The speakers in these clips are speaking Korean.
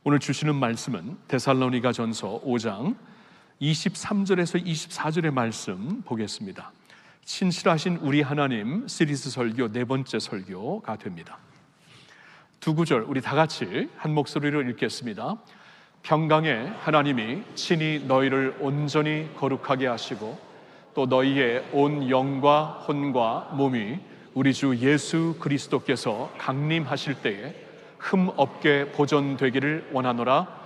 오늘 주시는 말씀은 데살로니가전서 5장 23절에서 24절의 말씀 보겠습니다. 신실하신 우리 하나님 시리즈 설교 네 번째 설교가 됩니다. 두 구절 우리 다 같이 한 목소리로 읽겠습니다. 평강의 하나님이 친히 너희를 온전히 거룩하게 하시고 또 너희의 온 영과 혼과 몸이 우리 주 예수 그리스도께서 강림하실 때에 흠 없게 보존되기를 원하노라.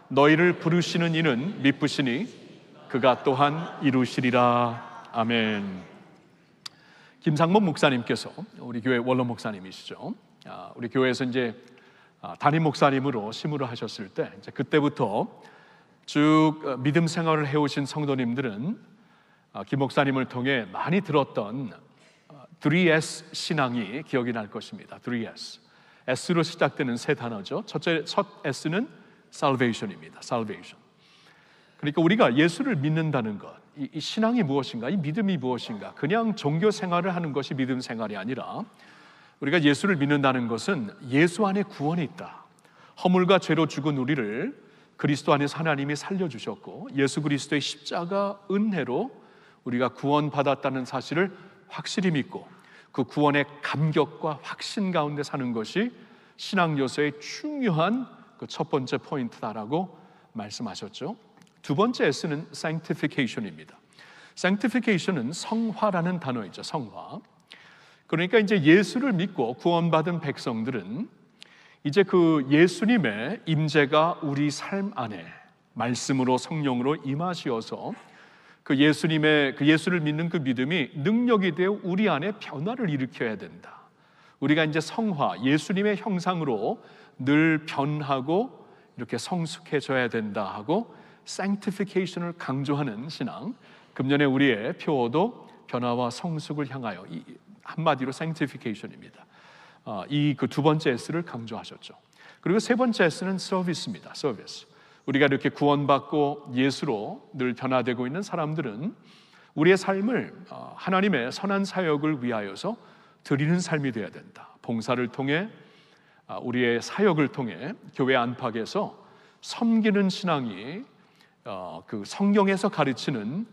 너희를 부르시는 이는 미쁘시니 그가 또한 이루시리라. 아멘. 김상범 목사님께서 우리 교회 원로 목사님이시죠. 우리 교회에서 이제 담임 목사님으로 심으로 하셨을 때 이제 그때부터 쭉 믿음 생활을 해오신 성도님들은 김 목사님을 통해 많이 들었던 3S 신앙이 기억이 날 것입니다. 3S. S로 시작되는 세 단어죠. 첫 S는 Salvation입니다. Salvation. 그러니까 우리가 예수를 믿는다는 것, 이 신앙이 무엇인가, 이 믿음이 무엇인가, 그냥 종교 생활을 하는 것이 믿음 생활이 아니라 우리가 예수를 믿는다는 것은 예수 안에 구원이 있다. 허물과 죄로 죽은 우리를 그리스도 안에서 하나님이 살려주셨고 예수 그리스도의 십자가 은혜로 우리가 구원받았다는 사실을 확실히 믿고 그 구원의 감격과 확신 가운데 사는 것이 신앙 요소의 중요한 그 첫 번째 포인트다라고 말씀하셨죠. 두 번째 S는 Sanctification입니다. Sanctification은 성화라는 단어이죠. 성화. 그러니까 이제 예수를 믿고 구원받은 백성들은 이제 그 예수님의 임재가 우리 삶 안에 말씀으로 성령으로 임하시어서 그 예수님의 그 예수를 믿는 그 믿음이 능력이 되어 우리 안에 변화를 일으켜야 된다. 우리가 이제 성화, 예수님의 형상으로 늘 변하고 이렇게 성숙해져야 된다 하고 sanctification을 강조하는 신앙. 금년에 우리의 표어도 변화와 성숙을 향하여, 이 한마디로 sanctification입니다. 이 그 두 번째 S를 강조하셨죠. 그리고 세 번째 S는 service입니다. service. 우리가 이렇게 구원받고 예수로 늘 변화되고 있는 사람들은 우리의 삶을 하나님의 선한 사역을 위하여서 드리는 삶이 되어야 된다. 봉사를 통해 우리의 사역을 통해 교회 안팎에서 섬기는 신앙이 그 성경에서 가르치는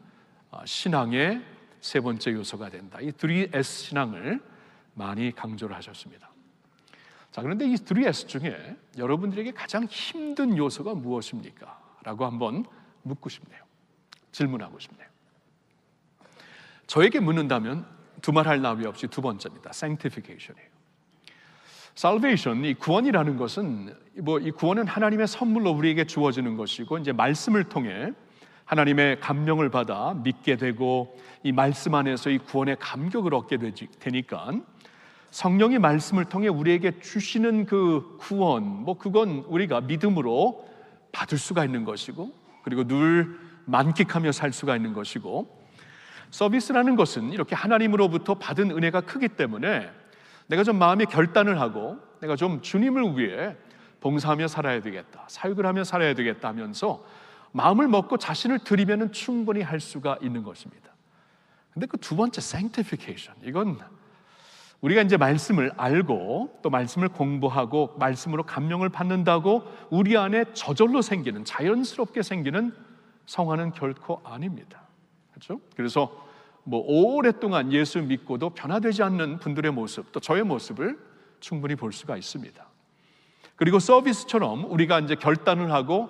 신앙의 세 번째 요소가 된다. 이 3S 신앙을 많이 강조를 하셨습니다. 자, 그런데 이 3S 중에 여러분들에게 가장 힘든 요소가 무엇입니까? 라고 한번 묻고 싶네요. 질문하고 싶네요. 저에게 묻는다면 두말할 나위 없이 두 번째입니다. Sanctification이에요. Salvation, 이 구원이라는 것은 이 구원은 하나님의 선물로 우리에게 주어지는 것이고 이제 말씀을 통해 하나님의 감명을 받아 믿게 되고 이 말씀 안에서 이 구원의 감격을 얻게 되니까 성령이 말씀을 통해 우리에게 주시는 그 구원, 그건 우리가 믿음으로 받을 수가 있는 것이고 그리고 늘 만끽하며 살 수가 있는 것이고 서비스라는 것은 이렇게 하나님으로부터 받은 은혜가 크기 때문에 내가 좀 마음의 결단을 하고 내가 좀 주님을 위해 봉사하며 살아야 되겠다, 사역을 하며 살아야 되겠다 하면서 마음을 먹고 자신을 드리면 충분히 할 수가 있는 것입니다. 근데 그 두 번째 sanctification, 이건 우리가 이제 말씀을 알고 또 말씀을 공부하고 말씀으로 감명을 받는다고 우리 안에 저절로 생기는, 자연스럽게 생기는 성화는 결코 아닙니다. 그렇죠? 그래서 오랫동안 예수 믿고도 변화되지 않는 분들의 모습, 또 저의 모습을 충분히 볼 수가 있습니다. 그리고 서비스처럼 우리가 이제 결단을 하고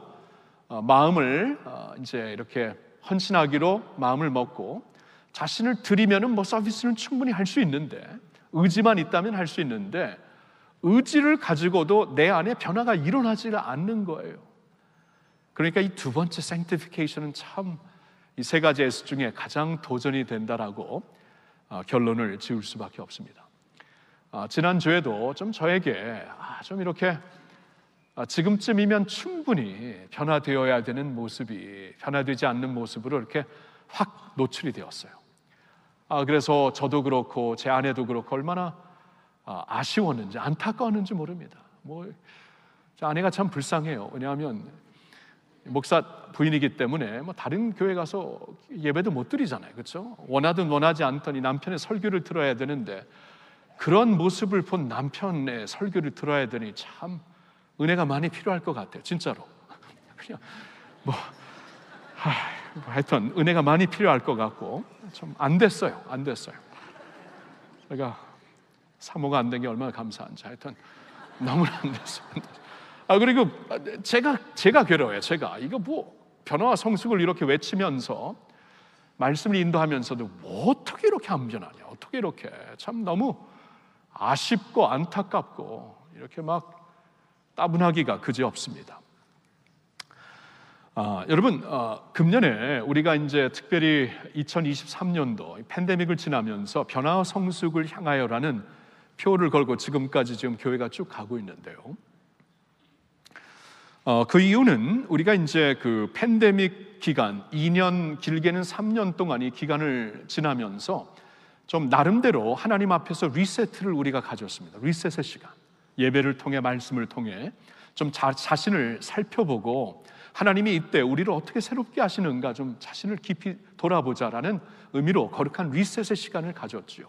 마음을 이제 이렇게 헌신하기로 마음을 먹고 자신을 드리면은 서비스는 충분히 할 수 있는데, 의지만 있다면 할 수 있는데 의지를 가지고도 내 안에 변화가 일어나지 않는 거예요. 그러니까 이 두 번째 sanctification은 참 이 세 가지 S 중에 가장 도전이 된다라고 결론을 지을 수밖에 없습니다. 지난 주에도 좀 저에게 좀 이렇게 지금쯤이면 충분히 변화되어야 되는 모습이 변화되지 않는 모습으로 이렇게 확 노출이 되었어요. 그래서 저도 그렇고 제 아내도 그렇고 얼마나 아쉬웠는지 안타까웠는지 모릅니다. 제 아내가 참 불쌍해요. 왜냐하면 목사 부인이기 때문에 다른 교회 가서 예배도 못 드리잖아요. 그렇죠? 원하든 원하지 않던 이 남편의 설교를 들어야 되는데 그런 모습을 본 남편의 설교를 들어야 되니 참 은혜가 많이 필요할 것 같아요. 진짜로. 그냥 하여튼 은혜가 많이 필요할 것 같고 좀 안 됐어요. 제가 사모가 안 된 게 얼마나 감사한지 하여튼 너무나 안 됐어요. 그리고 제가 괴로워요. 이거 변화와 성숙을 이렇게 외치면서 말씀을 인도하면서도 어떻게 이렇게 안 변하냐, 어떻게 이렇게 참 너무 아쉽고 안타깝고 이렇게 막 따분하기가 그지없습니다. 여러분, 금년에 우리가 이제 특별히 2023년도 팬데믹을 지나면서 변화와 성숙을 향하여라는 표를 걸고 지금까지 지금 교회가 쭉 가고 있는데요. 그 이유는 우리가 이제 그 팬데믹 기간 2년, 길게는 3년 동안 이 기간을 지나면서 좀 나름대로 하나님 앞에서 리셋을 우리가 가졌습니다. 리셋의 시간. 예배를 통해 말씀을 통해 좀 자신을 살펴보고 하나님이 이때 우리를 어떻게 새롭게 하시는가 좀 자신을 깊이 돌아보자라는 의미로 거룩한 리셋의 시간을 가졌지요.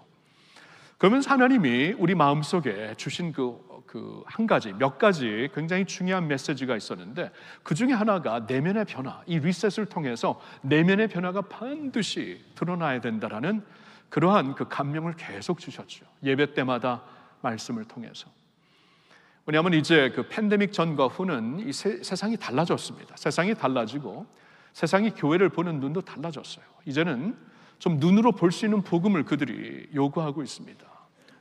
그러면서 하나님이 우리 마음속에 주신 몇 가지 굉장히 중요한 메시지가 있었는데 그 중에 하나가 내면의 변화, 이 리셋을 통해서 내면의 변화가 반드시 드러나야 된다라는 그러한 그 감명을 계속 주셨죠. 예배 때마다 말씀을 통해서. 왜냐하면 이제 그 팬데믹 전과 후는 이 세상이 달라졌습니다. 세상이 달라지고 세상이 교회를 보는 눈도 달라졌어요. 이제는 좀 눈으로 볼 수 있는 복음을 그들이 요구하고 있습니다.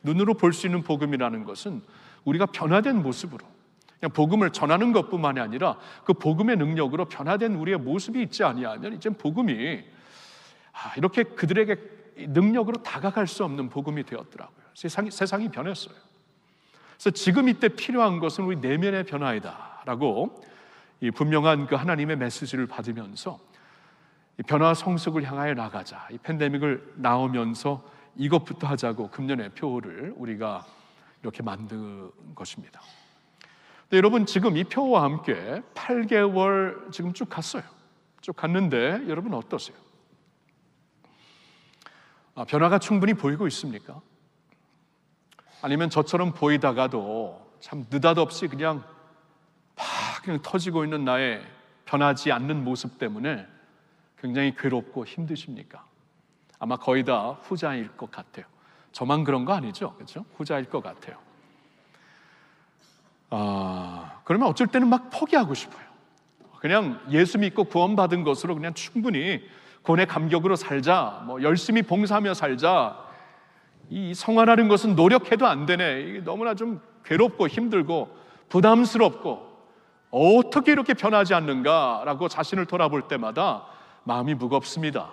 눈으로 볼 수 있는 복음이라는 것은 우리가 변화된 모습으로 그냥 복음을 전하는 것뿐만이 아니라 그 복음의 능력으로 변화된 우리의 모습이 있지 아니하면 이제 복음이 이렇게 그들에게 능력으로 다가갈 수 없는 복음이 되었더라고요. 세상이 변했어요. 그래서 지금 이때 필요한 것은 우리 내면의 변화이다라고 이 분명한 그 하나님의 메시지를 받으면서 이 변화 성숙을 향하여 나가자. 이 팬데믹을 나오면서 이것부터 하자고 금년의 표를 우리가 이렇게 만든 것입니다. 근데 여러분 지금 이 표와 함께 8개월 지금 쭉 갔어요. 쭉 갔는데 여러분 어떠세요? 변화가 충분히 보이고 있습니까? 아니면 저처럼 보이다가도 참 느닷없이 그냥 터지고 있는 나의 변하지 않는 모습 때문에 굉장히 괴롭고 힘드십니까? 아마 거의 다 후자일 것 같아요. 저만 그런 거 아니죠? 그렇죠? 후자일 것 같아요. 그러면 어쩔 때는 막 포기하고 싶어요. 그냥 예수 믿고 구원받은 것으로 그냥 충분히 구원의 감격으로 살자, 열심히 봉사하며 살자. 이 성화라는 것은 노력해도 안 되네. 이게 너무나 좀 괴롭고 힘들고 부담스럽고 어떻게 이렇게 변하지 않는가라고 자신을 돌아볼 때마다 마음이 무겁습니다.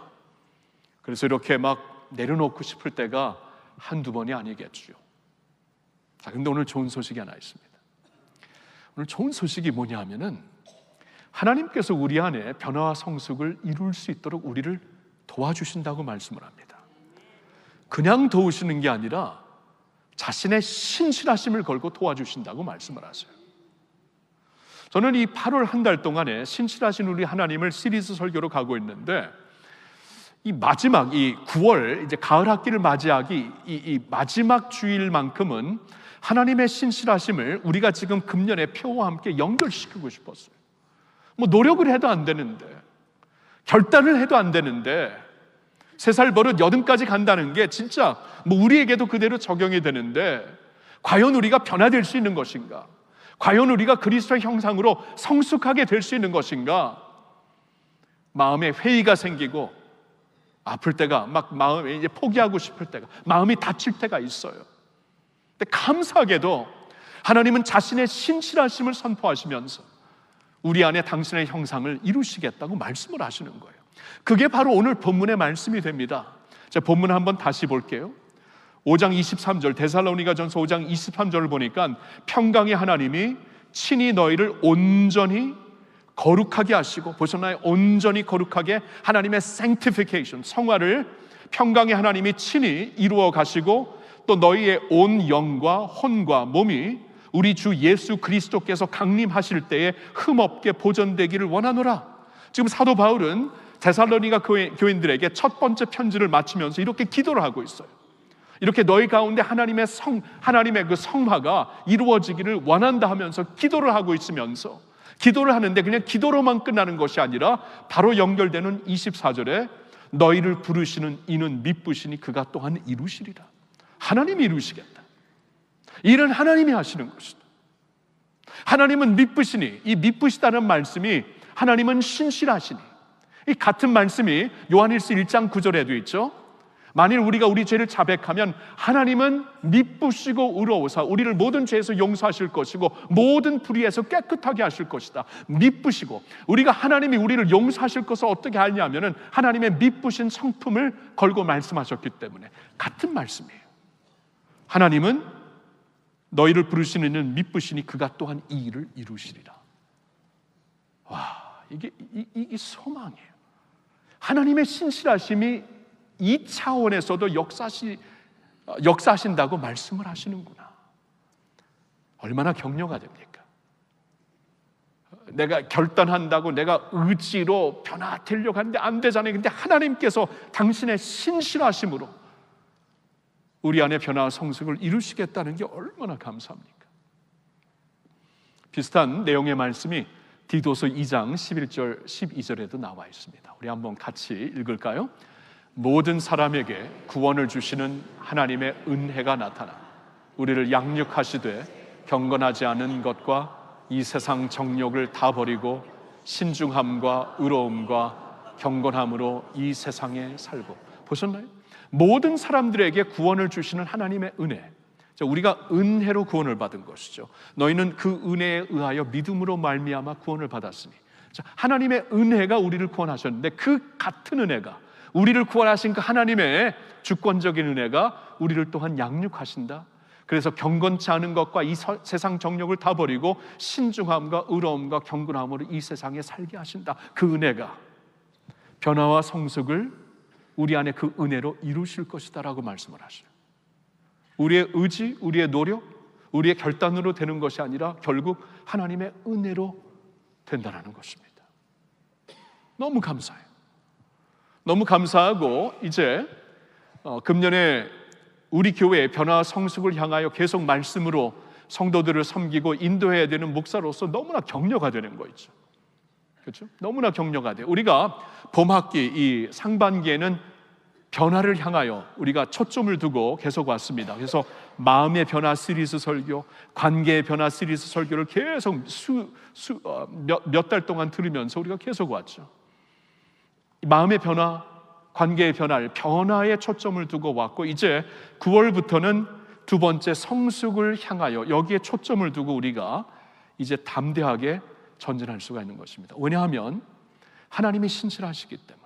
그래서 이렇게 막 내려놓고 싶을 때가 한두 번이 아니겠죠. 자, 근데 오늘 좋은 소식이 하나 있습니다. 오늘 좋은 소식이 뭐냐 하면은 하나님께서 우리 안에 변화와 성숙을 이룰 수 있도록 우리를 도와주신다고 말씀을 합니다. 그냥 도우시는 게 아니라 자신의 신실하심을 걸고 도와주신다고 말씀을 하세요. 저는 이 8월 한 달 동안에 신실하신 우리 하나님을 시리즈 설교로 가고 있는데 이 마지막 이 9월 이제 가을 학기를 맞이하기 이 마지막 주일만큼은 하나님의 신실하심을 우리가 지금 금년의 표와 함께 연결시키고 싶었어요. 노력을 해도 안 되는데 결단을 해도 안 되는데 3살 버릇 80까지 간다는 게 진짜 우리에게도 그대로 적용이 되는데 과연 우리가 변화될 수 있는 것인가? 과연 우리가 그리스도의 형상으로 성숙하게 될 수 있는 것인가? 마음에 회의가 생기고 아플 때가 막 마음에 이제 포기하고 싶을 때가 마음이 다칠 때가 있어요. 근데 감사하게도 하나님은 자신의 신실하심을 선포하시면서 우리 안에 당신의 형상을 이루시겠다고 말씀을 하시는 거예요. 그게 바로 오늘 본문의 말씀이 됩니다. 자, 본문 한번 다시 볼게요. 5장 23절 데살로니가전서 5장 23절을 보니까 평강의 하나님이 친히 너희를 온전히 거룩하게 하시고, 보셨나요? 온전히 거룩하게 하나님의 sanctification, 성화를 평강의 하나님이 친히 이루어 가시고 또 너희의 온 영과 혼과 몸이 우리 주 예수 그리스도께서 강림하실 때에 흠없게 보존되기를 원하노라. 지금 사도 바울은 데살로니가 교인들에게 첫 번째 편지를 마치면서 이렇게 기도를 하고 있어요. 이렇게 너희 가운데 하나님의 그 성화가 이루어지기를 원한다 하면서 기도를 하고 있으면서, 기도를 하는데 그냥 기도로만 끝나는 것이 아니라 바로 연결되는 24절에 너희를 부르시는 이는 미쁘시니 그가 또한 이루시리라. 하나님이 이루시겠다. 일은 하나님이 하시는 것이다. 하나님은 미쁘시니, 이 미쁘시다는 말씀이 하나님은 신실하시니, 이 같은 말씀이 요한일서 1장 9절에도 있죠. 만일 우리가 우리 죄를 자백하면 하나님은 미쁘시고 의로우사 우리를 모든 죄에서 용서하실 것이고 모든 불의에서 깨끗하게 하실 것이다. 미쁘시고, 우리가 하나님이 우리를 용서하실 것을 어떻게 알냐면은 하나님의 미쁘신 성품을 걸고 말씀하셨기 때문에 같은 말씀이에요. 하나님은 너희를 부르시는 이는 미쁘시니 그가 또한 이 일을 이루시리라. 와, 이게 소망이에요. 하나님의 신실하심이 이 차원에서도 역사하신다고 말씀을 하시는구나. 얼마나 격려가 됩니까? 내가 결단한다고 내가 의지로 변화되려고 하는데 안 되잖아요. 근데 하나님께서 당신의 신실하심으로 우리 안에 변화와 성숙을 이루시겠다는 게 얼마나 감사합니까? 비슷한 내용의 말씀이 디도서 2장 11절 12절에도 나와 있습니다. 우리 한번 같이 읽을까요? 모든 사람에게 구원을 주시는 하나님의 은혜가 나타나 우리를 양육하시되 경건하지 않은 것과 이 세상 정욕을 다 버리고 신중함과 의로움과 경건함으로 이 세상에 살고. 보셨나요? 모든 사람들에게 구원을 주시는 하나님의 은혜. 우리가 은혜로 구원을 받은 것이죠. 너희는 그 은혜에 의하여 믿음으로 말미암아 구원을 받았으니. 하나님의 은혜가 우리를 구원하셨는데 그 같은 은혜가, 우리를 구원하신 그 하나님의 주권적인 은혜가 우리를 또한 양육하신다. 그래서 경건치 않은 것과 이 세상 정욕을 다 버리고 신중함과 의로움과 경건함으로 이 세상에 살게 하신다. 그 은혜가 변화와 성숙을 우리 안에 그 은혜로 이루실 것이다 라고 말씀을 하셔요. 우리의 의지, 우리의 노력, 우리의 결단으로 되는 것이 아니라 결국 하나님의 은혜로 된다는 것입니다. 너무 감사해요. 너무 감사하고, 이제 금년에 우리 교회의 변화와 성숙을 향하여 계속 말씀으로 성도들을 섬기고 인도해야 되는 목사로서 너무나 격려가 되는 거 있죠. 그렇죠? 너무나 격려가 돼요. 우리가 봄학기 이 상반기에는 변화를 향하여 우리가 초점을 두고 계속 왔습니다. 그래서 마음의 변화 시리즈 설교, 관계의 변화 시리즈 설교를 계속 몇 달 동안 들으면서 우리가 계속 왔죠. 마음의 변화, 관계의 변화에 초점을 두고 왔고, 이제 9월부터는 두 번째 성숙을 향하여 여기에 초점을 두고 우리가 이제 담대하게 전진할 수가 있는 것입니다. 왜냐하면 하나님이 신실하시기 때문에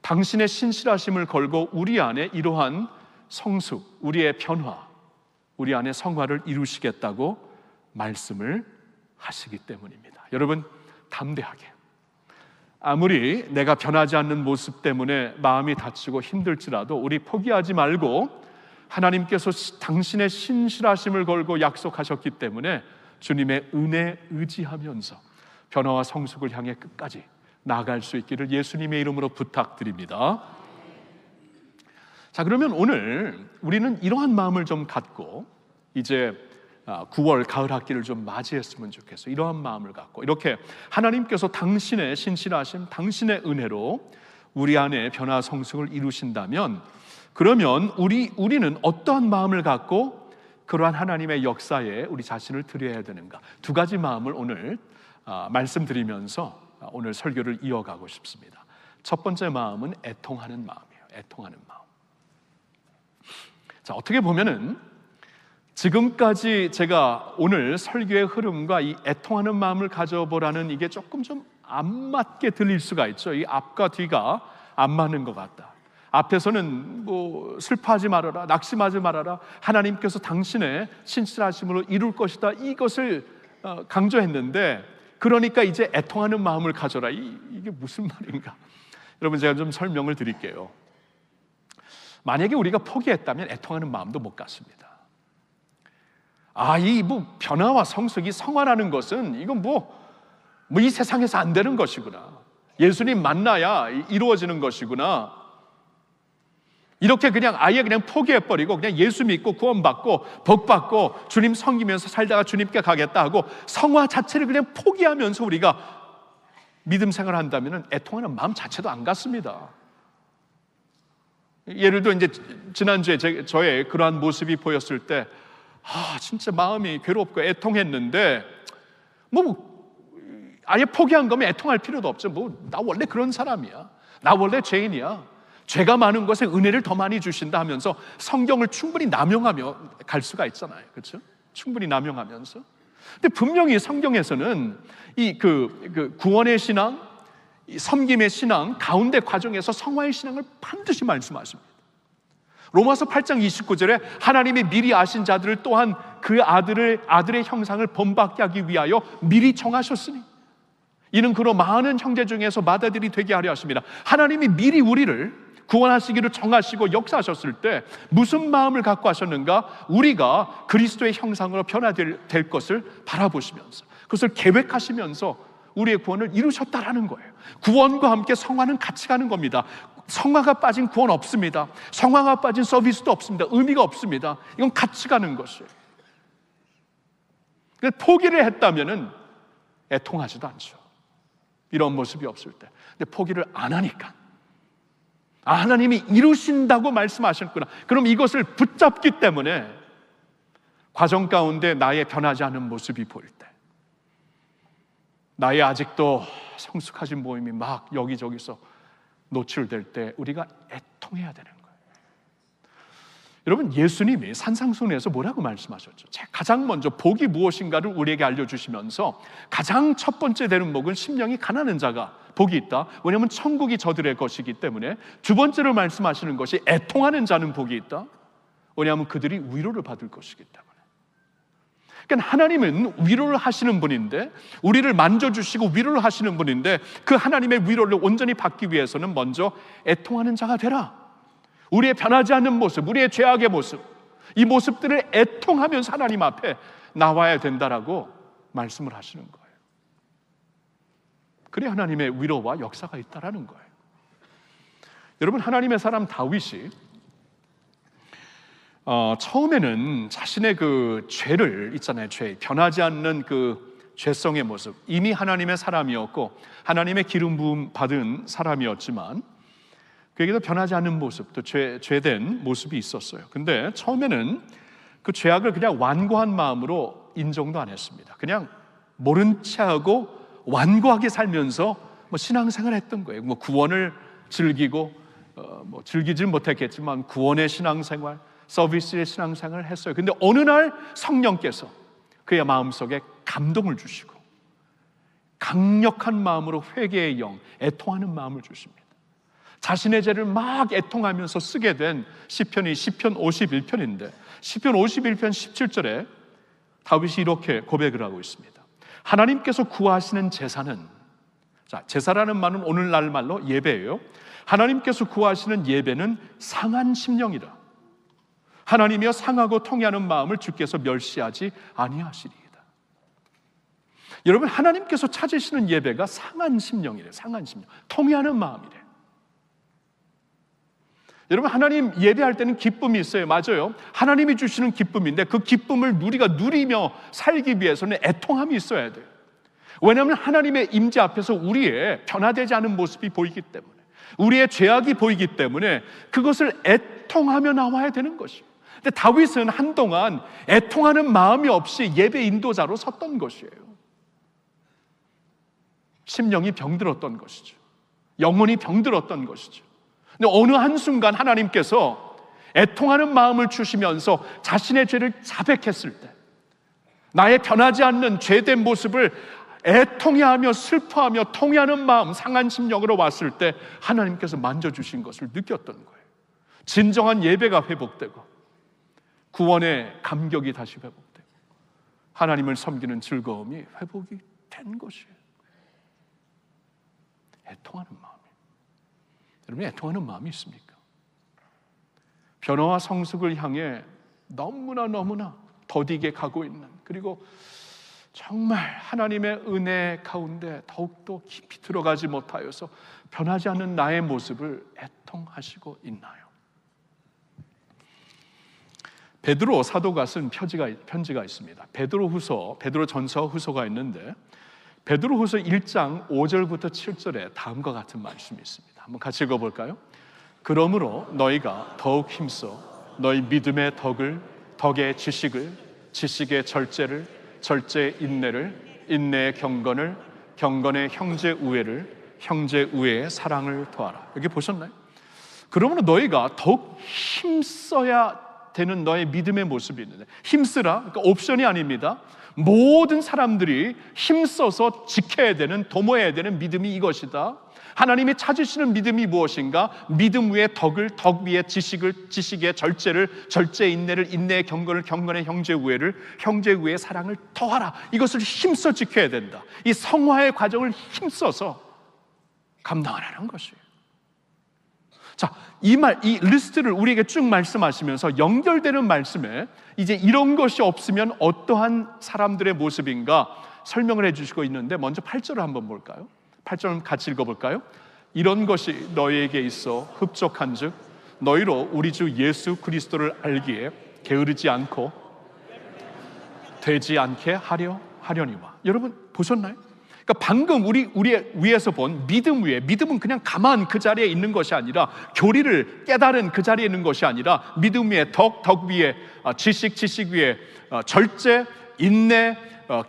당신의 신실하심을 걸고 우리 안에 이러한 성숙, 우리의 변화, 우리 안에 성화를 이루시겠다고 말씀을 하시기 때문입니다. 여러분, 담대하게, 아무리 내가 변하지 않는 모습 때문에 마음이 다치고 힘들지라도 우리 포기하지 말고, 하나님께서 당신의 신실하심을 걸고 약속하셨기 때문에 주님의 은혜 의지하면서 변화와 성숙을 향해 끝까지 나아갈 수 있기를 예수님의 이름으로 부탁드립니다. 자, 그러면 오늘 우리는 이러한 마음을 좀 갖고 이제 9월 가을 학기를 좀 맞이했으면 좋겠어요. 이러한 마음을 갖고 이렇게 하나님께서 당신의 신실하심, 당신의 은혜로 우리 안에 변화 성숙을 이루신다면, 그러면 우리는 어떠한 마음을 갖고 그러한 하나님의 역사에 우리 자신을 드려야 되는가? 두 가지 마음을 오늘 말씀드리면서 오늘 설교를 이어가고 싶습니다. 첫 번째 마음은 애통하는 마음이에요. 애통하는 마음. 자, 어떻게 보면은 지금까지 제가 오늘 설교의 흐름과 이 애통하는 마음을 가져보라는 이게 조금 좀 안 맞게 들릴 수가 있죠. 이 앞과 뒤가 안 맞는 것 같다. 앞에서는 뭐 슬퍼하지 말아라, 낙심하지 말아라, 하나님께서 당신의 신실하심으로 이룰 것이다, 이것을 강조했는데, 그러니까 이제 애통하는 마음을 가져라, 이게 무슨 말인가? 여러분, 제가 좀 설명을 드릴게요. 만약에 우리가 포기했다면 애통하는 마음도 못 갖습니다. 이 변화와 성숙이, 성화라는 것은 이건 이 세상에서 안 되는 것이구나, 예수님 만나야 이루어지는 것이구나, 이렇게 그냥 아예 그냥 포기해버리고 그냥 예수 믿고 구원받고 복받고 주님 섬기면서 살다가 주님께 가겠다 하고 성화 자체를 그냥 포기하면서 우리가 믿음 생활을 한다면 애통하는 마음 자체도 안 같습니다. 예를 들어 이제 지난주에 저의 그러한 모습이 보였을 때 진짜 마음이 괴롭고 애통했는데 아예 포기한 거면 애통할 필요도 없죠. 나 원래 그런 사람이야. 나 원래 죄인이야. 죄가 많은 것에 은혜를 더 많이 주신다 하면서 성경을 충분히 남용하며 갈 수가 있잖아요. 그렇죠? 충분히 남용하면서. 근데 분명히 성경에서는 이 구원의 신앙, 이 섬김의 신앙 가운데 과정에서 성화의 신앙을 반드시 말씀하십니다. 로마서 8장 29절에 하나님이 미리 아신 자들을 또한 그 아들의 형상을 본받게 하기 위하여 미리 정하셨으니 이는 그로 많은 형제 중에서 맏아들이 되게 하려 하십니다. 하나님이 미리 우리를 구원하시기로 정하시고 역사하셨을 때 무슨 마음을 갖고 하셨는가? 우리가 그리스도의 형상으로 변화될 것을 바라보시면서 그것을 계획하시면서 우리의 구원을 이루셨다라는 거예요. 구원과 함께 성화는 같이 가는 겁니다. 성화가 빠진 구원 없습니다. 성화가 빠진 서비스도 없습니다. 의미가 없습니다. 이건 같이 가는 것이에요. 포기를 했다면 애통하지도 않죠. 이런 모습이 없을 때. 근데 포기를 안 하니까 하나님이 이루신다고 말씀하셨구나. 그럼 이것을 붙잡기 때문에 과정 가운데 나의 변하지 않은 모습이 보일 때, 나의 아직도 성숙하신 모임이 막 여기저기서 노출될 때 우리가 애통해야 되는 거예요. 여러분, 예수님이 산상수훈에서 뭐라고 말씀하셨죠? 가장 먼저 복이 무엇인가를 우리에게 알려주시면서 가장 첫 번째 되는 복은 심령이 가난한 자가 복이 있다. 왜냐하면 천국이 저들의 것이기 때문에. 두 번째로 말씀하시는 것이 애통하는 자는 복이 있다. 왜냐하면 그들이 위로를 받을 것이기 때문에. 그러니까 하나님은 위로를 하시는 분인데, 우리를 만져주시고 위로를 하시는 분인데, 그 하나님의 위로를 온전히 받기 위해서는 먼저 애통하는 자가 되라. 우리의 변하지 않는 모습, 우리의 죄악의 모습, 이 모습들을 애통하면서 하나님 앞에 나와야 된다라고 말씀을 하시는 거예요. 그래 하나님의 위로와 역사가 있다라는 거예요. 여러분, 하나님의 사람 다윗이 처음에는 자신의 그 죄를 있잖아요. 변하지 않는 그 죄성의 모습, 이미 하나님의 사람이었고 하나님의 기름 부음 받은 사람이었지만 그에게도 변하지 않는 모습, 또 죄된 모습이 있었어요. 근데 처음에는 그 죄악을 그냥 완고한 마음으로 인정도 안 했습니다. 그냥 모른 체하고 완고하게 살면서 신앙생활을 했던 거예요. 구원을 즐기고 즐기질 못했겠지만 구원의 신앙생활, 서비스의 신앙생활을 했어요. 근데 어느 날 성령께서 그의 마음속에 감동을 주시고 강력한 마음으로 회개의 영, 애통하는 마음을 주십니다. 자신의 죄를 막 애통하면서 쓰게 된 시편이 시편 51편인데 시편 51편 17절에 다윗이 이렇게 고백을 하고 있습니다. 하나님께서 구하시는 제사는, 제사라는 말은 오늘날 말로 예배예요. 하나님께서 구하시는 예배는 상한 심령이라. 하나님이여 상하고 통해하는 마음을 주께서 멸시하지 아니하시리이다. 여러분, 하나님께서 찾으시는 예배가 상한 심령이래요. 상한 심령, 통해하는 마음이래요. 여러분, 하나님 예배할 때는 기쁨이 있어요. 맞아요. 하나님이 주시는 기쁨인데 그 기쁨을 우리가 누리며 살기 위해서는 애통함이 있어야 돼요. 왜냐하면 하나님의 임재 앞에서 우리의 변화되지 않은 모습이 보이기 때문에, 우리의 죄악이 보이기 때문에 그것을 애통하며 나와야 되는 것이에요. 근데 다윗은 한동안 애통하는 마음이 없이 예배 인도자로 섰던 것이에요. 심령이 병들었던 것이죠. 영혼이 병들었던 것이죠. 근데 어느 한순간 하나님께서 애통하는 마음을 주시면서 자신의 죄를 자백했을 때, 나의 변하지 않는 죄된 모습을 애통해하며 슬퍼하며 통해하는 마음, 상한 심령으로 왔을 때 하나님께서 만져주신 것을 느꼈던 거예요. 진정한 예배가 회복되고 구원의 감격이 다시 회복되고 하나님을 섬기는 즐거움이 회복이 된 것이에요. 애통하는 마음. 여러분, 애통하는 마음이 있습니까? 변화와 성숙을 향해 너무나 더디게 가고 있는, 그리고 정말 하나님의 은혜 가운데 더욱더 깊이 들어가지 못하여서 변하지 않는 나의 모습을 애통하시고 있나요? 베드로 사도가 쓴 편지가 있습니다. 베드로 전서 후서가 있는데 베드로 후서 1장 5절부터 7절에 다음과 같은 말씀이 있습니다. 한번 같이 읽어볼까요? 그러므로 너희가 더욱 힘써 너희 믿음의 덕의 지식을, 지식의 절제를, 절제의 인내를, 인내의 경건을, 경건의 형제 우애를, 형제 우애의 사랑을 더하라. 여기 보셨나요? 그러므로 너희가 더욱 힘써야 되는 너의 믿음의 모습이 있는데, 힘쓰라, 그러니까 옵션이 아닙니다. 모든 사람들이 힘써서 지켜야 되는, 도모해야 되는 믿음이 이것이다. 하나님이 찾으시는 믿음이 무엇인가? 믿음 위에 덕 위에 지식의 절제를, 절제의 인내를, 인내의 경건을, 경건의 형제 우애를, 형제 우애의 사랑을 더하라. 이것을 힘써 지켜야 된다. 이 성화의 과정을 힘써서 감당하라는 것이에요. 자, 이 리스트를 우리에게 쭉 말씀하시면서 연결되는 말씀에 이제 이런 것이 없으면 어떠한 사람들의 모습인가 설명을 해주시고 있는데, 먼저 8절을 한번 볼까요? 8절 같이 읽어볼까요? 이런 것이 너희에게 있어 흡족한즉 너희로 우리 주 예수 그리스도를 알기에 게으르지 않고 되지 않게 하려니와. 여러분 보셨나요? 그러니까 방금 우리 위에서 본 믿음 위에, 믿음은 그냥 가만 그 자리에 있는 것이 아니라, 교리를 깨달은 그 자리에 있는 것이 아니라, 믿음 위에 덕 위에 지식 위에 절제, 인내,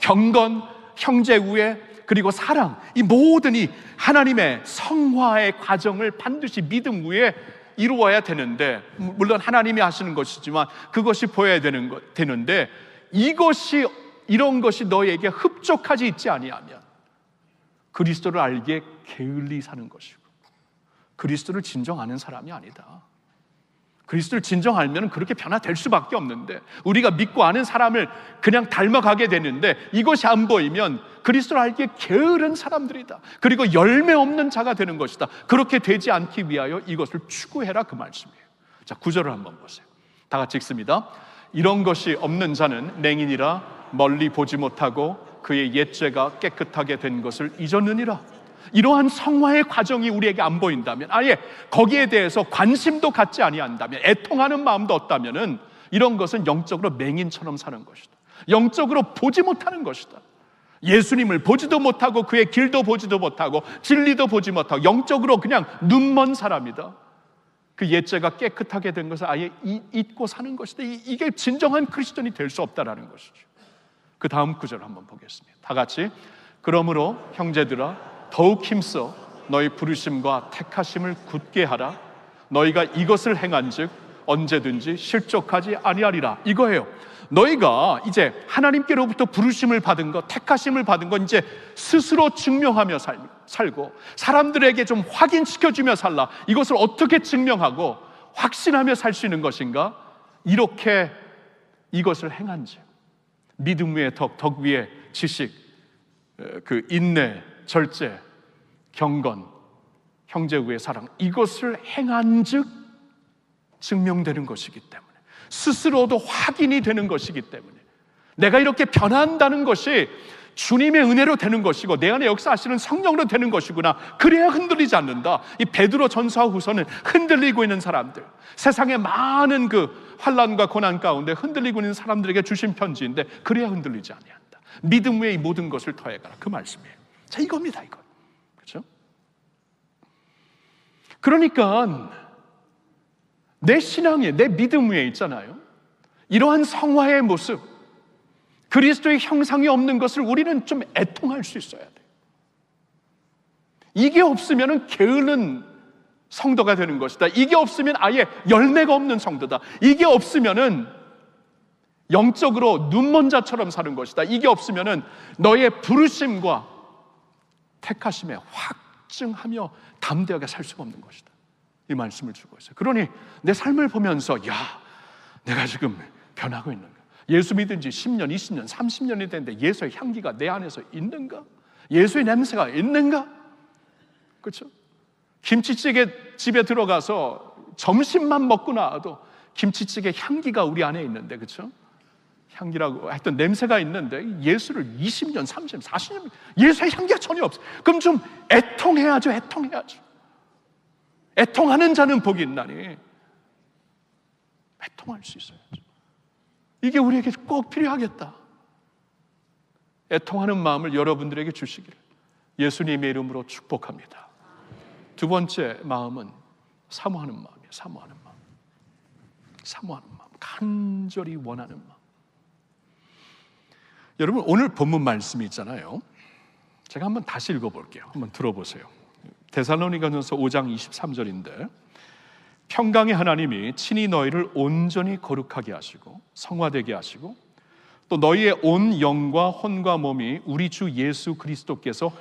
경건, 형제 우애, 그리고 사랑, 이 모든 이 하나님의 성화의 과정을 반드시 믿음 위에 이루어야 되는데, 물론 하나님이 하시는 것이지만 그것이 보여야 되는데, 이런 것이 너희에게 흡족하지 있지 아니하면 그리스도를 알기에 게을리 사는 것이고, 그리스도를 진정 아는 사람이 아니다. 그리스도를 진정 알면 그렇게 변화될 수밖에 없는데, 우리가 믿고 아는 사람을 그냥 닮아가게 되는데, 이것이 안 보이면 그리스도를 알기에 게으른 사람들이다. 그리고 열매 없는 자가 되는 것이다. 그렇게 되지 않기 위하여 이것을 추구해라, 그 말씀이에요. 자, 9절을 한번 보세요. 다 같이 읽습니다. 이런 것이 없는 자는 맹인이라 멀리 보지 못하고 그의 옛죄가 깨끗하게 된 것을 잊었느니라. 이러한 성화의 과정이 우리에게 안 보인다면, 아예 거기에 대해서 관심도 갖지 아니한다면, 애통하는 마음도 없다면은 이런 것은 영적으로 맹인처럼 사는 것이다. 영적으로 보지 못하는 것이다. 예수님을 보지도 못하고 그의 길도 보지도 못하고 진리도 보지 못하고 영적으로 그냥 눈먼 사람이다. 그 옛죄가 깨끗하게 된 것을 아예 잊고 사는 것이다. 이게 진정한 크리스천이 될 수 없다라는 것이죠. 그 다음 구절 한번 보겠습니다. 다 같이. 그러므로 형제들아 더욱 힘써 너희 부르심과 택하심을 굳게 하라. 너희가 이것을 행한즉 언제든지 실족하지 아니하리라. 이거예요. 너희가 이제 하나님께로부터 부르심을 받은 것, 택하심을 받은 것 이제 스스로 증명하며 살고, 사람들에게 좀 확인시켜주며 살라. 이것을 어떻게 증명하고 확신하며 살 수 있는 것인가? 이렇게 이것을 행한즉 믿음 위에 덕 위에 지식, 그 인내, 절제, 경건, 형제 우애, 사랑, 이것을 행한즉 증명되는 것이기 때문에, 스스로도 확인이 되는 것이기 때문에, 내가 이렇게 변한다는 것이 주님의 은혜로 되는 것이고 내 안에 역사하시는 성령으로 되는 것이구나. 그래야 흔들리지 않는다. 이 베드로 전서와 후서는 흔들리고 있는 사람들, 세상의 많은 그 환난과 고난 가운데 흔들리고 있는 사람들에게 주신 편지인데, 그래야 흔들리지 아니한다. 믿음 외에 이 모든 것을 더해가라, 그 말씀이에요. 자, 이겁니다, 이거. 그렇죠? 그러니까 내 신앙에, 내 믿음 위에 있잖아요, 이러한 성화의 모습, 그리스도의 형상이 없는 것을 우리는 좀 애통할 수 있어야 돼요. 이게 없으면 게으른 성도가 되는 것이다. 이게 없으면 아예 열매가 없는 성도다. 이게 없으면 영적으로 눈먼 자처럼 사는 것이다. 이게 없으면 너의 부르심과 택하심에 확증하며 담대하게 살 수가 없는 것이다. 이 말씀을 주고 있어요. 그러니 내 삶을 보면서, 야, 내가 지금 변하고 있는가? 예수 믿은 지 10년, 20년, 30년이 됐는데 예수의 향기가 내 안에서 있는가? 예수의 냄새가 있는가? 그렇죠? 김치찌개 집에 들어가서 점심만 먹고 나와도 김치찌개 향기가 우리 안에 있는데, 그렇죠? 향기라고 하여튼 냄새가 있는데 예수를 20년, 30년, 40년 예수의 향기가 전혀 없어요. 그럼 좀 애통해야죠. 애통하는 자는 복이 있나니 애통할 수 있어야죠. 이게 우리에게 꼭 필요하겠다. 애통하는 마음을 여러분들에게 주시기를 예수님의 이름으로 축복합니다. 두 번째 마음은 사모하는 마음이에요. 사모하는 마음. 사모하는 마음. 간절히 원하는 마음. 여러분, 오늘 본문 말씀이 있잖아요. 제가 한번 다시 읽어볼게요. 한번 들어보세요. 데살로니가전서 5장 23절인데 평강의 하나님이 친히 너희를 온전히 거룩하게 하시고 성화되게 하시고 또 너희의 온 영과 혼과 몸이 우리 주 예수 그리스도께서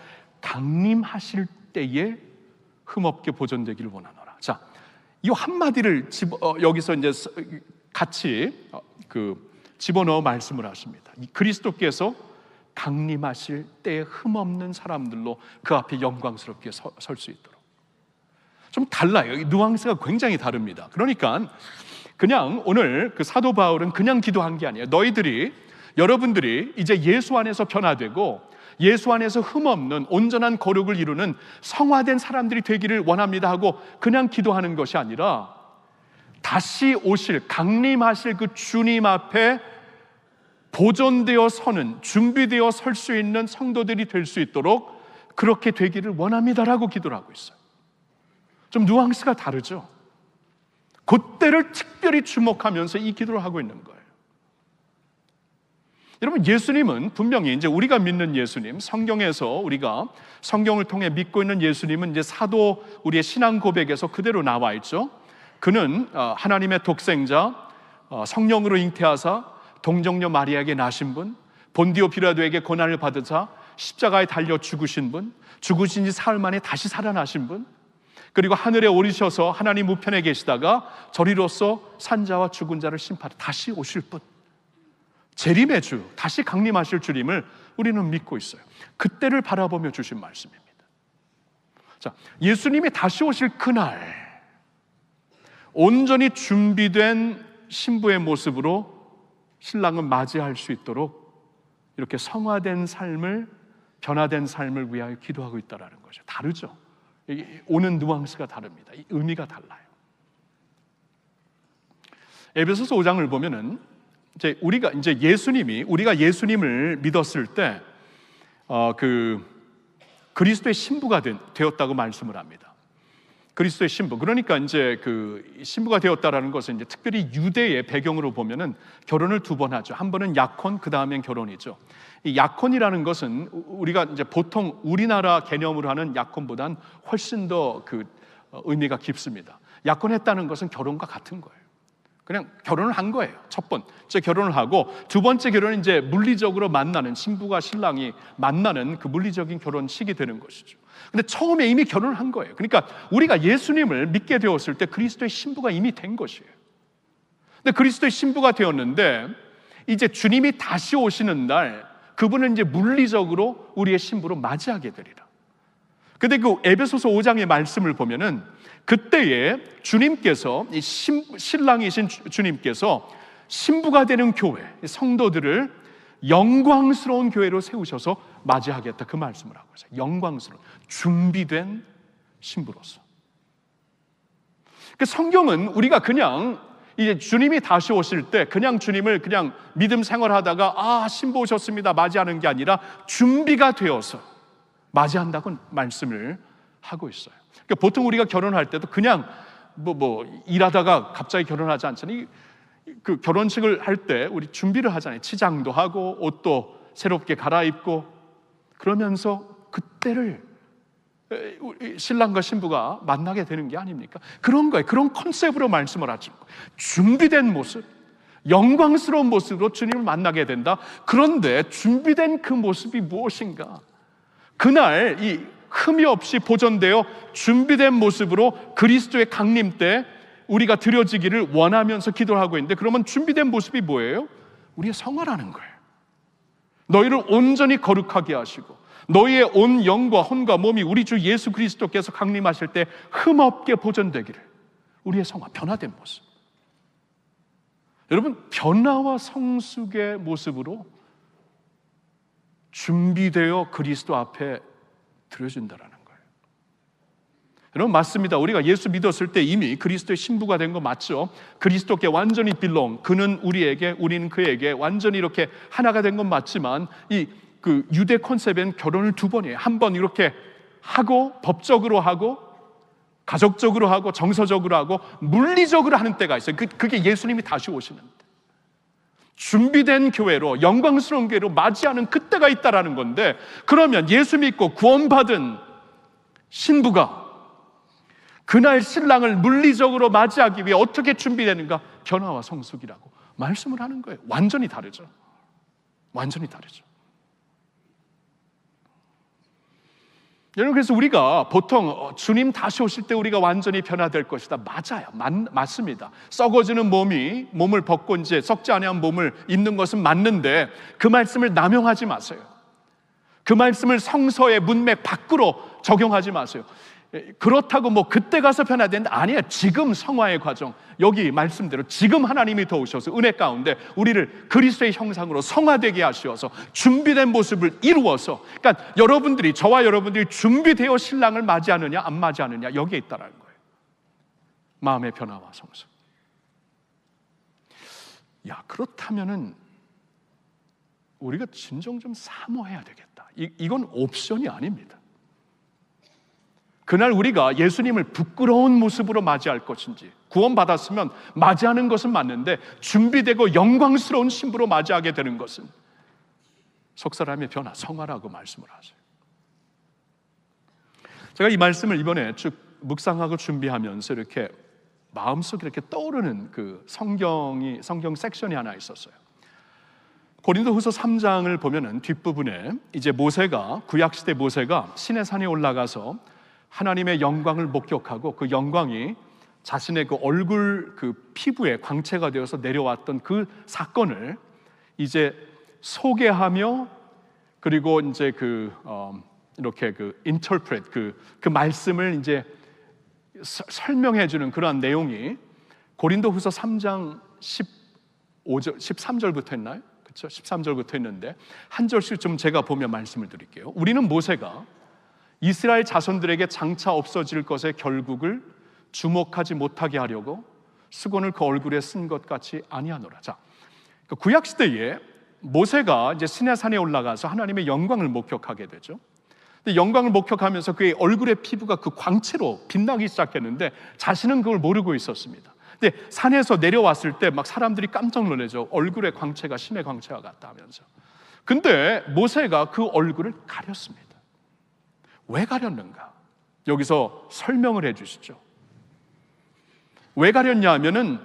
강림하실 때에 흠없게 보존되기를 원하노라. 자, 이 한마디를 여기서 이제 같이 집어넣어 말씀을 하십니다. 이 그리스도께서 강림하실 때에 흠없는 사람들로 그 앞에 영광스럽게 설 수 있도록. 좀 달라요. 이 뉘앙스가 굉장히 다릅니다. 그러니까 그냥 오늘 그 사도 바울은 그냥 기도한 게 아니에요. 여러분들이 이제 예수 안에서 변화되고 예수 안에서 흠없는 온전한 거룩을 이루는 성화된 사람들이 되기를 원합니다 하고 그냥 기도하는 것이 아니라 다시 오실 강림하실 그 주님 앞에 보존되어 서는, 준비되어 설 수 있는 성도들이 될 수 있도록 그렇게 되기를 원합니다라고 기도를 하고 있어요. 좀 뉘앙스가 다르죠. 그때를 특별히 주목하면서 이 기도를 하고 있는 거예요. 여러분, 예수님은 분명히 이제 우리가 믿는 예수님, 성경에서 우리가 성경을 통해 믿고 있는 예수님은 이제 사도 우리의 신앙 고백에서 그대로 나와 있죠. 그는 하나님의 독생자, 성령으로 잉태하사 동정녀 마리아에게 나신 분, 본디오 빌라도에게 고난을 받으사 십자가에 달려 죽으신 분, 죽으신 지 사흘 만에 다시 살아나신 분, 그리고 하늘에 오르셔서 하나님 우편에 계시다가 저리로서 산자와 죽은 자를 심판하러 다시 오실 분, 재림의 주, 다시 강림하실 주님을 우리는 믿고 있어요. 그때를 바라보며 주신 말씀입니다. 자, 예수님이 다시 오실 그날 온전히 준비된 신부의 모습으로 신랑은 맞이할 수 있도록 이렇게 성화된 삶을, 변화된 삶을 위하여 기도하고 있다는 거죠. 다르죠. 오는 뉘앙스가 다릅니다. 의미가 달라요. 에베소서 5장을 보면은 우리가 예수님을 믿었을 때 그리스도의 신부가 되었다고 말씀을 합니다. 그리스도의 신부. 그러니까 이제 신부가 되었다라는 것은 이제 특별히 유대의 배경으로 보면은 결혼을 두 번 하죠. 한 번은 약혼, 그 다음엔 결혼이죠. 이 약혼이라는 것은 우리가 이제 보통 우리나라 개념으로 하는 약혼보다는 훨씬 더 의미가 깊습니다. 약혼했다는 것은 결혼과 같은 거예요. 그냥 결혼을 한 거예요. 첫 번째 결혼을 하고 두 번째 결혼은 이제 물리적으로 만나는, 신부가 신랑이 만나는 그 물리적인 결혼식이 되는 것이죠. 근데 처음에 이미 결혼을 한 거예요. 그러니까 우리가 예수님을 믿게 되었을 때 그리스도의 신부가 이미 된 것이에요. 근데 그리스도의 신부가 되었는데 이제 주님이 다시 오시는 날 그분은 이제 물리적으로 우리의 신부로 맞이하게 되리라. 근데 그 에베소서 5장의 말씀을 보면은 그때에 주님께서, 이 신랑이신 주님께서 신부가 되는 교회, 성도들을 영광스러운 교회로 세우셔서 맞이하겠다, 그 말씀을 하고 있어요. 영광스러운, 준비된 신부로서. 그 성경은 우리가 그냥 이제 주님이 다시 오실 때 그냥 주님을 그냥 믿음 생활하다가 신부 오셨습니다 맞이하는 게 아니라 준비가 되어서 맞이한다고 말씀을 하고 있어요. 그러니까 보통 우리가 결혼할 때도 그냥 일하다가 갑자기 결혼하지 않잖아요. 그 결혼식을 할 때 우리 준비를 하잖아요. 치장도 하고 옷도 새롭게 갈아입고 그러면서 그때를 신랑과 신부가 만나게 되는 게 아닙니까? 그런 거예요. 그런 컨셉으로 말씀을 하죠. 준비된 모습, 영광스러운 모습으로 주님을 만나게 된다. 그런데 준비된 그 모습이 무엇인가? 그날 이 흠이 없이 보존되어 준비된 모습으로 그리스도의 강림 때 우리가 드려지기를 원하면서 기도를 하고 있는데, 그러면 준비된 모습이 뭐예요? 우리의 성화라는 거예요. 너희를 온전히 거룩하게 하시고 너희의 온 영과 혼과 몸이 우리 주 예수 그리스도께서 강림하실 때 흠없게 보존되기를, 우리의 성화, 변화된 모습. 여러분, 변화와 성숙의 모습으로 준비되어 그리스도 앞에 드려진다라는 거예요. 여러분, 맞습니다. 우리가 예수 믿었을 때 이미 그리스도의 신부가 된 거 맞죠? 그리스도께 완전히 빌롱, 그는 우리에게, 우리는 그에게 완전히 이렇게 하나가 된 건 맞지만, 그 유대 컨셉엔 결혼을 두 번이에요. 한 번 이렇게 하고, 법적으로 하고, 가족적으로 하고, 정서적으로 하고, 물리적으로 하는 때가 있어요. 그게 예수님이 다시 오시는 때, 준비된 교회로, 영광스러운 교회로 맞이하는 그때가 있다라는 건데, 그러면 예수 믿고 구원받은 신부가 그날 신랑을 물리적으로 맞이하기 위해 어떻게 준비되는가? 변화와 성숙이라고 말씀을 하는 거예요. 완전히 다르죠. 완전히 다르죠. 여러분, 그래서 우리가 보통 주님 다시 오실 때 우리가 완전히 변화될 것이다. 맞아요. 맞습니다. 썩어지는 몸을 벗고 이제 썩지 아니한 몸을 입는 것은 맞는데, 그 말씀을 남용하지 마세요. 그 말씀을 성서의 문맥 밖으로 적용하지 마세요. 그렇다고 뭐 그때 가서 변화된다, 아니에요. 지금 성화의 과정, 여기 말씀대로 지금 하나님이 도우셔서 은혜 가운데 우리를 그리스도의 형상으로 성화되게 하시어서 준비된 모습을 이루어서, 그러니까 여러분들이, 저와 여러분들이 준비되어 신랑을 맞이하느냐 안 맞이하느냐, 여기에 있다라는 거예요. 마음의 변화와 성숙. 그렇다면은 우리가 진정 좀 사모해야 되겠다. 이건 옵션이 아닙니다. 그날 우리가 예수님을 부끄러운 모습으로 맞이할 것인지, 구원받았으면 맞이하는 것은 맞는데 준비되고 영광스러운 신부로 맞이하게 되는 것은 속사람의 변화, 성화라고 말씀을 하세요. 제가 이 말씀을 이번에 쭉 묵상하고 준비하면서 이렇게 마음속에 이렇게 떠오르는 그 성경 섹션이 하나 있었어요. 고린도후서 3장을 보면은 뒷부분에 이제 구약시대 모세가 시내산에 올라가서 하나님의 영광을 목격하고, 그 영광이 자신의 그 얼굴 그 피부에 광채가 되어서 내려왔던 그 사건을 이제 소개하며, 그리고 이제 이렇게 interpret, 그 말씀을 이제 설명해 주는 그러한 내용이 고린도후서 3장 13절부터 했나요? 그렇죠? 13절부터 했는데 한 절씩 좀 제가 보며 말씀을 드릴게요. 우리는 모세가 이스라엘 자손들에게 장차 없어질 것의 결국을 주목하지 못하게 하려고 수건을 그 얼굴에 쓴 것 같이 아니하노라. 자, 구약 시대에 모세가 이제 시내산에 올라가서 하나님의 영광을 목격하게 되죠. 근데 영광을 목격하면서 그의 얼굴의 피부가 그 광채로 빛나기 시작했는데 자신은 그걸 모르고 있었습니다. 근데 산에서 내려왔을 때 막 사람들이 깜짝 놀라죠. 얼굴의 광채가 신의 광채와 같다 하면서. 근데 모세가 그 얼굴을 가렸습니다. 왜 가렸는가? 여기서 설명을 해 주시죠. 왜 가렸냐 하면은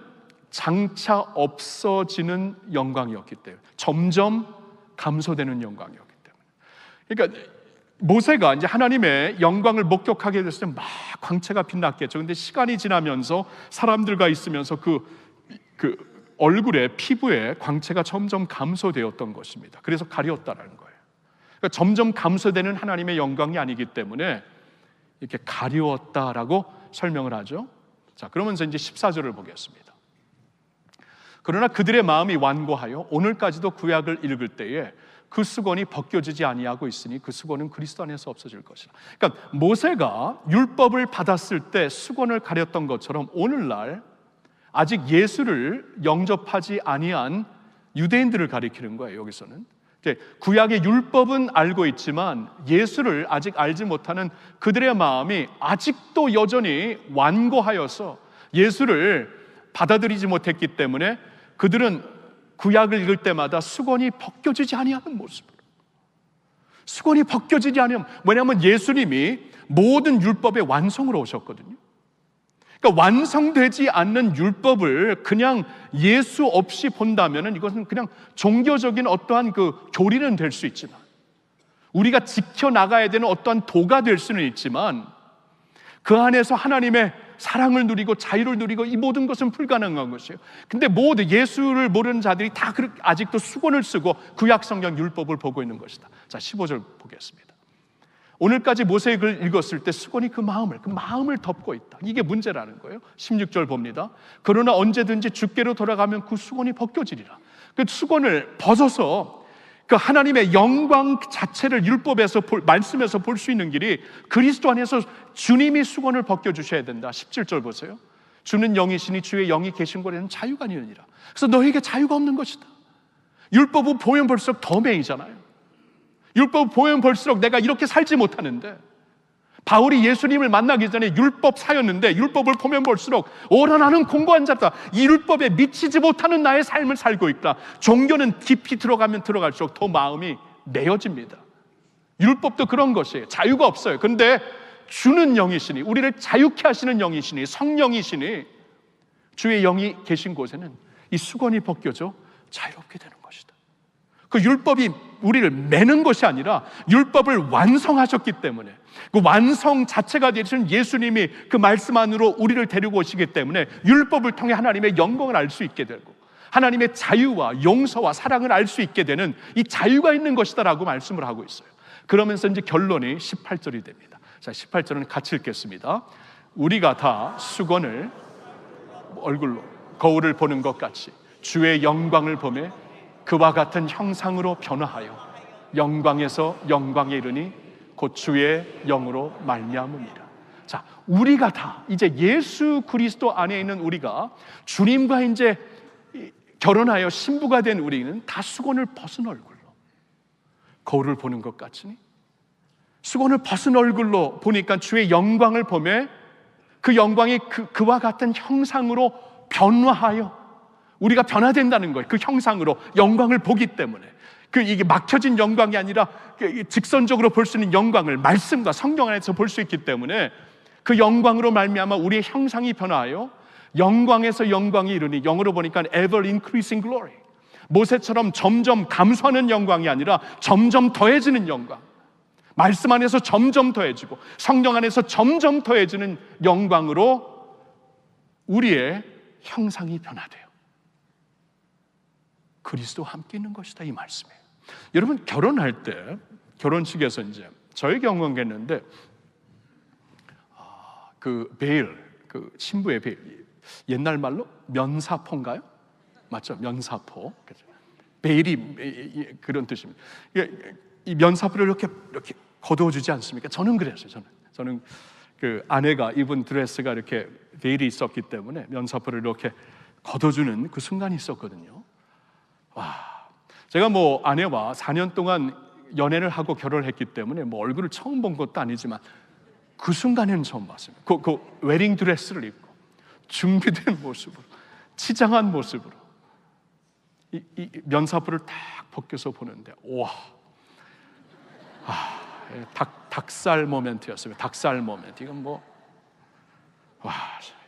장차 없어지는 영광이었기 때문에, 점점 감소되는 영광이었기 때문에. 그러니까 모세가 이제 하나님의 영광을 목격하게 됐을 때 막 광채가 빛났겠죠. 근데 시간이 지나면서 사람들과 있으면서 그 얼굴에, 피부에 광채가 점점 감소되었던 것입니다. 그래서 가렸다라는 거예요. 그러니까 점점 감소되는 하나님의 영광이 아니기 때문에 이렇게 가리웠다라고 설명을 하죠. 자, 그러면서 이제 14절을 보겠습니다. 그러나 그들의 마음이 완고하여 오늘까지도 구약을 읽을 때에 그 수건이 벗겨지지 아니하고 있으니 그 수건은 그리스도 안에서 없어질 것이라. 그러니까 모세가 율법을 받았을 때 수건을 가렸던 것처럼 오늘날 아직 예수를 영접하지 아니한 유대인들을 가리키는 거예요. 여기서는 구약의 율법은 알고 있지만 예수를 아직 알지 못하는 그들의 마음이 아직도 여전히 완고하여서 예수를 받아들이지 못했기 때문에 그들은 구약을 읽을 때마다 수건이 벗겨지지 아니하는 모습으로, 수건이 벗겨지지 아니하면, 왜냐하면 예수님이 모든 율법의 완성으로 오셨거든요. 그러니까 완성되지 않는 율법을 그냥 예수 없이 본다면 이것은 그냥 종교적인 어떠한 그 교리는 될 수 있지만, 우리가 지켜나가야 되는 어떠한 도가 될 수는 있지만, 그 안에서 하나님의 사랑을 누리고 자유를 누리고 이 모든 것은 불가능한 것이에요. 근데 모두 예수를 모르는 자들이 다 아직도 수건을 쓰고 구약 성경 율법을 보고 있는 것이다. 자, 15절 보겠습니다. 오늘까지 모세의 글 읽었을 때 수건이 그 마음을 덮고 있다. 이게 문제라는 거예요. 16절 봅니다. 그러나 언제든지 주께로 돌아가면 그 수건이 벗겨지리라. 그 수건을 벗어서 그 하나님의 영광 자체를 율법에서 말씀에서 볼 수 있는 길이 그리스도 안에서 주님이 수건을 벗겨주셔야 된다. 17절 보세요. 주는 영이시니 주의 영이 계신 곳에는 자유가 아니니라. 그래서 너에게 자유가 없는 것이다. 율법은 보면 볼수록 더 매이잖아요. 율법 보면 볼수록 내가 이렇게 살지 못하는데, 바울이 예수님을 만나기 전에 율법 사였는데 율법을 보면 볼수록 오라 나는 공고한 자다, 이 율법에 미치지 못하는 나의 삶을 살고 있다. 종교는 깊이 들어가면 들어갈수록 더 마음이 매여집니다. 율법도 그런 것이에요. 자유가 없어요. 그런데 주는 영이시니, 우리를 자유케 하시는 영이시니, 성령이시니 주의 영이 계신 곳에는 이 수건이 벗겨져 자유롭게 되는 것이다. 그 율법이 우리를 매는 것이 아니라 율법을 완성하셨기 때문에, 그 완성 자체가 되신 예수님이 그 말씀 안으로 우리를 데리고 오시기 때문에 율법을 통해 하나님의 영광을 알 수 있게 되고 하나님의 자유와 용서와 사랑을 알 수 있게 되는 이 자유가 있는 것이다라고 말씀을 하고 있어요. 그러면서 이제 결론이 18절이 됩니다. 자, 18절은 같이 읽겠습니다. 우리가 다 수건을 얼굴로 거울을 보는 것 같이 주의 영광을 보며 그와 같은 형상으로 변화하여 영광에서 영광에 이르니 곧 주의 영으로 말미암음이라. 자, 우리가 다 이제 예수 그리스도 안에 있는 우리가 주님과 이제 결혼하여 신부가 된 우리는 다 수건을 벗은 얼굴로 거울을 보는 것 같으니, 수건을 벗은 얼굴로 보니까 주의 영광을 보며 그 영광이 그와 같은 형상으로 변화하여, 우리가 변화된다는 거예요. 그 형상으로 영광을 보기 때문에, 이게 막혀진 영광이 아니라 직선적으로 볼 수 있는 영광을 말씀과 성경 안에서 볼 수 있기 때문에 그 영광으로 말미암아 우리의 형상이 변화하여 영광에서 영광이 이르니, 영어로 보니까 ever increasing glory, 모세처럼 점점 감소하는 영광이 아니라 점점 더해지는 영광, 말씀 안에서 점점 더해지고 성령 안에서 점점 더해지는 영광으로 우리의 형상이 변화돼요. 그리스도와 함께 있는 것이다, 이 말씀이에요. 여러분, 결혼할 때 결혼식에서 이제 저희 경우겠는데 그 베일, 그 신부의 베일, 옛날 말로 면사포인가요? 맞죠? 면사포. 베일이 그런 뜻입니다. 이 면사포를 이렇게 거두어주지 않습니까? 저는 그랬어요. 저는 그 아내가 입은 드레스가 이렇게 베일이 있었기 때문에 면사포를 이렇게 걷어주는 그 순간이 있었거든요. 와, 제가 뭐 아내와 4년 동안 연애를 하고 결혼을 했기 때문에 뭐 얼굴을 처음 본 것도 아니지만 그 순간에는 처음 봤습니다. 그 웨딩 드레스를 입고 준비된 모습으로, 치장한 모습으로 이 면사포를 딱 벗겨서 보는데, 와, 닭살 모멘트였어요. 닭살 모멘트. 이건 뭐, 와,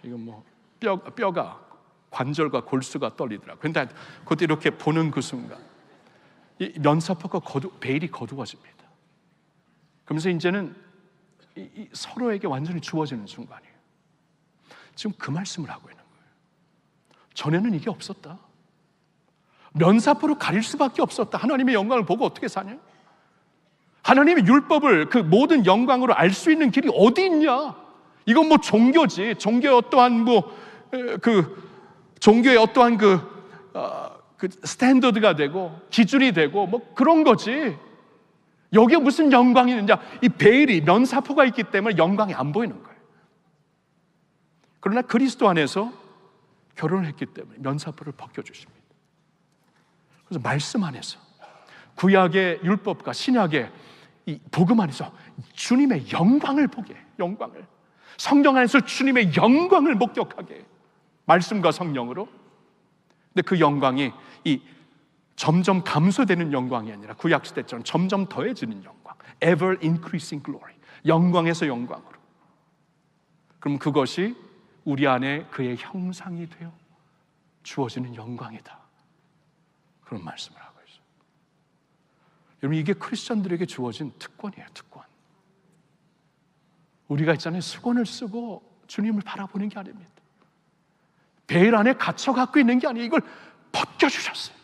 이건 뭐 뼈가, 관절과 골수가 떨리더라고요. 근데 그것도 이렇게 보는 그 순간 이 면사포가 베일이 거두어집니다. 그러면서 이제는 이 서로에게 완전히 주어지는 순간이에요. 지금 그 말씀을 하고 있는 거예요. 전에는 이게 없었다. 면사포로 가릴 수밖에 없었다. 하나님의 영광을 보고 어떻게 사냐? 하나님의 율법을 그 모든 영광으로 알 수 있는 길이 어디 있냐? 이건 뭐 종교지. 종교의 어떠한 종교의 어떠한 그 스탠더드가 되고 기준이 되고 뭐 그런 거지. 여기에 무슨 영광이 있느냐? 이 베일이, 면사포가 있기 때문에 영광이 안 보이는 거예요. 그러나 그리스도 안에서 결혼을 했기 때문에 면사포를 벗겨주십니다. 그래서 말씀 안에서, 구약의 율법과 신약의 이 복음 안에서 주님의 영광을 보게, 영광을, 성령 안에서 주님의 영광을 목격하게, 말씀과 성령으로. 근데 그 영광이 이 점점 감소되는 영광이 아니라 구약시대처럼 점점 더해지는 영광, ever increasing glory, 영광에서 영광으로. 그럼 그것이 우리 안에 그의 형상이 되어 주어지는 영광이다, 그런 말씀을 하고 있어요. 여러분, 이게 크리스천들에게 주어진 특권이에요. 특권. 우리가 있잖아요, 수건을 쓰고 주님을 바라보는 게 아닙니다. 베일 안에 갇혀 갖고 있는 게 아니에요. 이걸 벗겨주셨어요.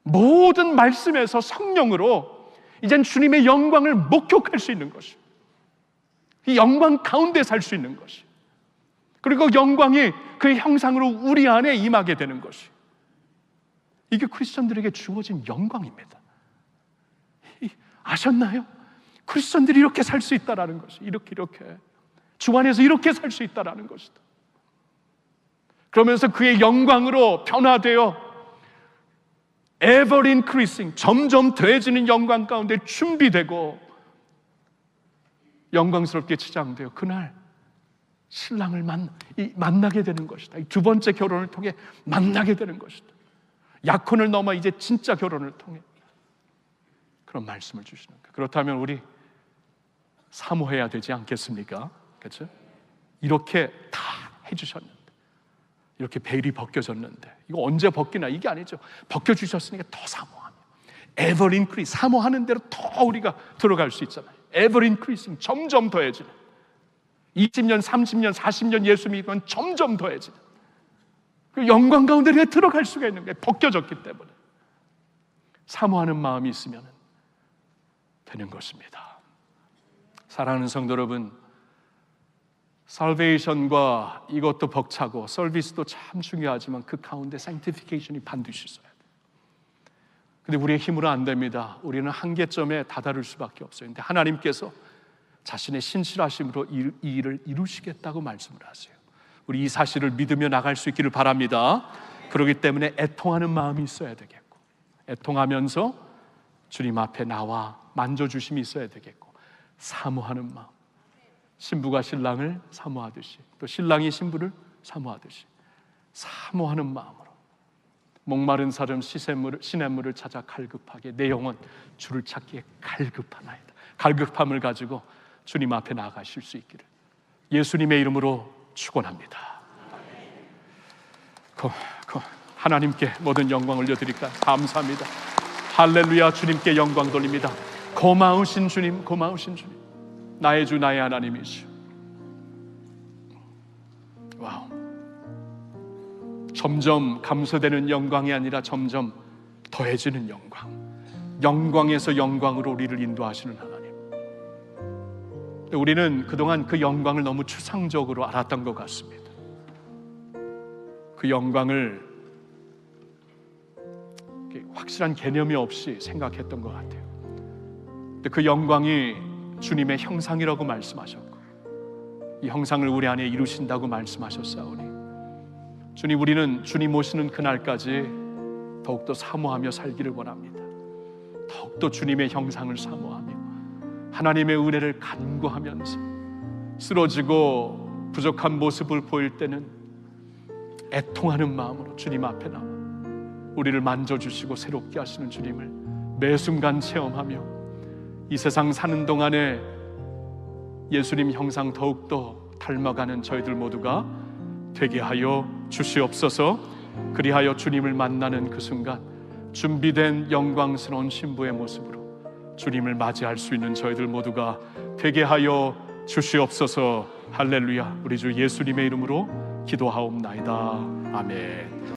모든 말씀에서 성령으로 이젠 주님의 영광을 목격할 수 있는 것이, 이 영광 가운데 살 수 있는 것이, 그리고 영광이 그의 형상으로 우리 안에 임하게 되는 것이, 이게 크리스천들에게 주어진 영광입니다. 아셨나요? 크리스천들이 이렇게 살 수 있다라는 것이, 이렇게 주 안에서 이렇게 살 수 있다라는 것이다. 그러면서 그의 영광으로 변화되어 ever increasing, 점점 더해지는 영광 가운데 준비되고 영광스럽게 치장되어 그날 신랑을 만나게 되는 것이다. 두 번째 결혼을 통해 만나게 되는 것이다. 약혼을 넘어 이제 진짜 결혼을 통해 그런 말씀을 주시는 거예요. 그렇다면 우리 사모해야 되지 않겠습니까? 그렇죠? 이렇게 다 해주셨는데, 이렇게 베일이 벗겨졌는데 이거 언제 벗기나, 이게 아니죠. 벗겨주셨으니까 더 사모하며 ever increase, 사모하는 대로 더 우리가 들어갈 수 있잖아요. ever increasing, 점점 더해지는, 20년, 30년, 40년 예수 믿으면 점점 더해지는 그 영광 가운데 우리가 들어갈 수가 있는 거예요. 벗겨졌기 때문에. 사모하는 마음이 있으면 되는 것입니다. 사랑하는 성도 여러분, 살베이션과 이것도 벅차고 서비스도 참 중요하지만 그 가운데 sanctification이 반드시 있어야 돼요. 근데 우리의 힘으로 안 됩니다. 우리는 한계점에 다다를 수밖에 없어요. 근데 하나님께서 자신의 신실하심으로 이 일을 이루시겠다고 말씀을 하세요. 우리 이 사실을 믿으며 나갈 수 있기를 바랍니다. 그렇기 때문에 애통하는 마음이 있어야 되겠고, 애통하면서 주님 앞에 나와 만져주심이 있어야 되겠고, 사모하는 마음, 신부가 신랑을 사모하듯이 또 신랑이 신부를 사모하듯이 사모하는 마음으로 목마른 사람 시냇물을 찾아 갈급하게 내 영혼 주를 찾기에 갈급하나이다. 갈급함을 가지고 주님 앞에 나아가실 수 있기를 예수님의 이름으로 축원합니다. 하나님께 모든 영광 올려드릴까요? 감사합니다. 할렐루야. 주님께 영광 돌립니다. 고마우신 주님, 고마우신 주님, 나의 주, 나의 하나님이시오. 와우. 점점 감소되는 영광이 아니라 점점 더해지는 영광, 영광에서 영광으로 우리를 인도하시는 하나님. 우리는 그동안 그 영광을 너무 추상적으로 알았던 것 같습니다. 그 영광을 확실한 개념이 없이 생각했던 것 같아요. 근데 그 영광이 주님의 형상이라고 말씀하셨고, 이 형상을 우리 안에 이루신다고 말씀하셨사오니 주님, 우리는 주님 오시는 그날까지 더욱더 사모하며 살기를 원합니다. 더욱더 주님의 형상을 사모하며 하나님의 은혜를 간구하면서 쓰러지고 부족한 모습을 보일 때는 애통하는 마음으로 주님 앞에 나와 우리를 만져주시고 새롭게 하시는 주님을 매 순간 체험하며 이 세상 사는 동안에 예수님 형상 더욱더 닮아가는 저희들 모두가 되게 하여 주시옵소서. 그리하여 주님을 만나는 그 순간 준비된 영광스러운 신부의 모습으로 주님을 맞이할 수 있는 저희들 모두가 되게 하여 주시옵소서. 할렐루야. 우리 주 예수님의 이름으로 기도하옵나이다. 아멘.